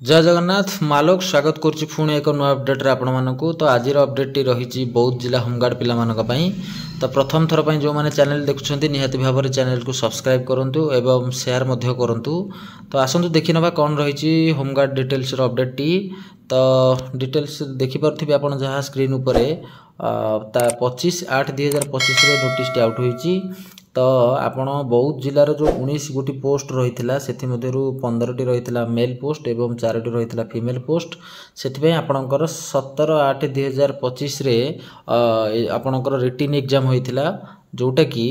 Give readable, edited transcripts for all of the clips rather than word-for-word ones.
जय जगन्नाथ मालोक स्वागत करुच्ची पुणी एक नुआ अपडेट आपण मानकू। तो आज अपडेट रही बौद्ध जिला होमगार्ड पिला मानक पई। तो प्रथम थर जो मैंने चैनल देखुं निहाती भाव में चैनल को सब्सक्राइब करूँ एवं शेयर करूँ। तो आसतु देखी ना कौन रही होमगार्ड डिटेल्स अपडेट टी। तो डिटेल्स देखिपे आप जहाँ स्क्रीन उपर 25/8/2025 नोटिस आउट होती। तो आपण बौद्ध जिलार जो 19 गोटी पोस्ट रही से 15टी रही मेल पोस्ट एवं 4टी रही फीमेल पोस्ट। से आपणकर 17/8/2025 आपणकर रिटिन एग्जाम होता जोटा कि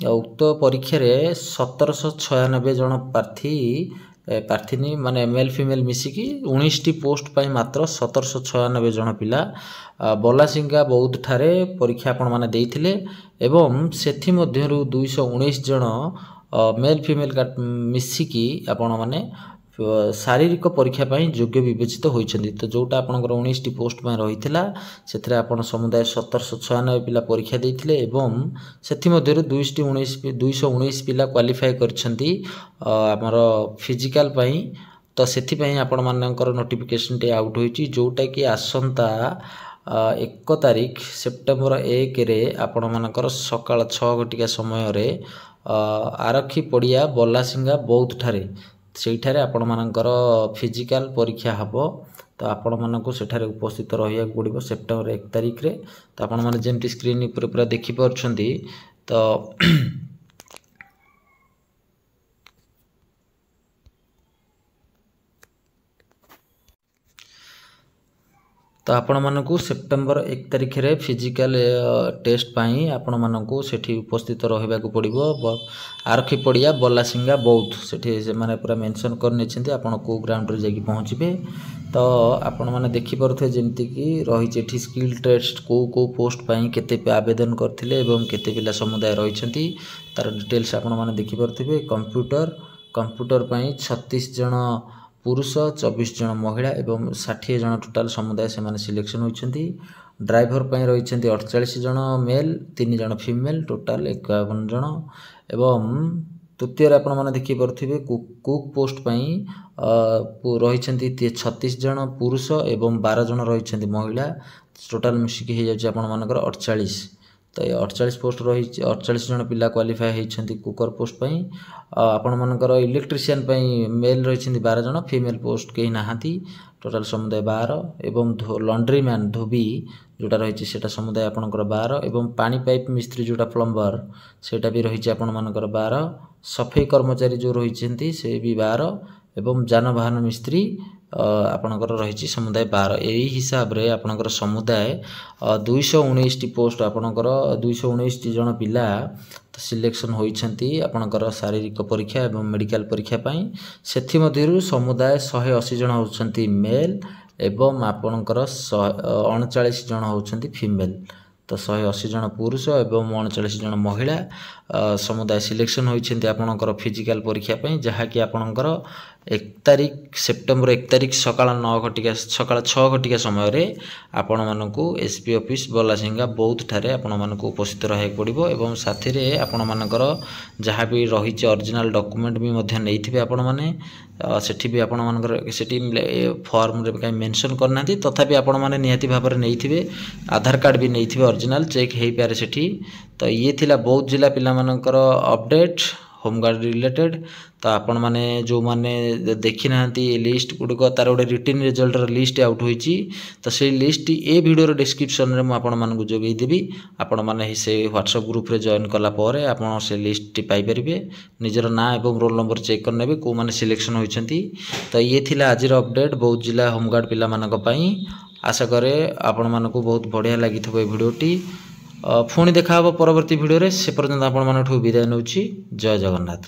उक्त परीक्षा 1796 जन प्रार्थी माने मेल फीमेल मिसिकी 19टी पोस्ट पाई मात्र 1796 जन पिला बलासिंगा बौद्ध ठारे परीक्षा आपण माने देइथिले एवं सेथि मध्यरु 219 जन मेल फीमेल मिसिकी आपण माने शारीरिक परीक्षा पाई योग्य विवेचित होइछन्ती। तो जोटा आपनकर 19टी पोस्ट में रहिथिला सेथरे आपण समुदाय 1796 पिला परीक्षा देइथिले एवं सेथि मध्यरु 219 पिला क्वालिफाई करछन्ती हमर फिजिकल पाई। तो सेथि पाई आपण मानकर नोटिफिकेशन टे आउट होइछि जोटा कि आसंता 1 तारीख सेप्टेम्बर 1 रे आपण मानकर सकाळ 6 घटिका समय रे आरक्षी पड़िया बलासिंगा बौद्ध ठारे सेठारे आपण मानकर फिजिकल परीक्षा हबो। तो आपण मानकु सेठारे उपस्थित रहिया पड़िबो सेप्टेम्बर 1 तारीख रे। तो आपण माने जेमति स्क्रीन ऊपर पूरा देखि परछन्ती। तो आपण मानकु सेप्टेम्बर 1 तारीख रे फिजिकल टेस्ट पाई आपण मानकु सेठी उपस्थित रहिबा को पड़िबो आरक्षी पड़िया बलासिंगा बौद्ध सेठी से माने पूरा मेंशन कर नेछन्ती आपण को ग्राउंड रे जाकी पहुंचबे। तो आपण माने देखि परथे जेमति कि रही जेठी स्किल टेस्ट को पोस्ट पाई केते आवेदन करथिले एवं केते पिला समुदाय रहिछन्ती तार डिटेल्स आपण माने देखि परथिबे। कंप्यूटर पाई 36 जन पुरुष 24 जन महिला एवं 60 जन टोटाल समुदाय से माने सिलेक्शन होइछन्ती। ड्राइवर पाई रहिछन्ती 48 जन मेल 3 जन फीमेल टोटाल 51 जन एवं तृतीय आपण माने देखि परथिबे कुक पोस्ट पाई रहिछन्ती 36 जन पुरुष एवं 12 जन रहिछन्ती महिला टोटाल मिसिकी हे जाय आपण मानकर 48। तो 48 पोस्ट रही 48 जन पिला क्वालिफाई होइछन्ती कुकर पोस्ट पाई। आपण मानकर इलेक्ट्रिशियन पाई मेल रहिछन्ती 12 जन फीमेल पोस्ट केही नाहांती टोटाल समुदाय 12 एवं लॉन्ड्री मैन धोबी जोटा रही सेटा समुदाय आपणकर 12 एवं पानी पाइप मिस्त्री जोटा प्लम्बर सेटा भी रही आपण मानकर 12 सफाई कर्मचारी जो रही से भी 12 एवं जानवाहन मिस्त्री आपणकर रही समुदाय 12। यही हिसाब रे आपणकर समुदाय 219 टी पोस्ट आपणकर 219 जन पिला सिलेक्शन होइछन्ती आपणकर शारीरिक परीक्षा एवं मेडिकल परीक्षा पाई। सेथि मध्यरु समुदाय 180 जन होउछन्ती मेल एवं आपणकर 39 जन होउछन्ती फीमेल। तो 180 जन पुरुष एवं 39 जन महिला समुदाय सिलेक्शन होइछन्ती आपणकर फिजिकल परीक्षा पाई जहा कि आपणकर 1 तारीख सेप्टेम्बर 1 तारीख सकाळ 6 घटिका समय रे आपण मानकु एसपी ऑफिस बलासिंगा बौद्ध ठारे आपण मानकु उपस्थित रहै पड़िबो एवं साथी रे आपण मानकर जहा भी रही ओरिजिनल डॉक्यूमेंट भी मध्य नैथिबे आपण माने सेठी भी आपण मानकर सेठी फॉर्म रे काई मेंशन करनांती तथापि आपण माने निहाती भाव रे नैथिबे आधार कार्ड भी नैथिबे ओरिजिनल चेक हेई पारे सेठी। तो ये थिला बौद्ध जिला पिला मानकर अपडेट होमगार्ड रिलेटेड। तो आपण माने जो माने देखि नांती लिस्ट गुडको तार गोटे रिटिन रिजल्ट लिस्ट आउट होईची। तो से लिस्ट ए वीडियो डिस्क्रिप्शन रे म आपण मानकु जोगै देबी आपण माने से व्हाट्सएप ग्रुप रे जॉइन कला परे आपण से लिस्ट टी पाई परिबे निजर ना एवं रोल नंबर चेक कर नेबे को माने सिलेक्शन होईछंती। तो ये थिला आजिर अपडेट बौद्ध जिला होमगार्ड पिला मानक पई। आशा करे आपण मानकु बहुत बढ़िया लागिथबो ए वीडियोटी। पुणी देखा परवर्ती वीडियो रे से पर्यंत आपण मानठू विदाय नउची। जय जगन्नाथ।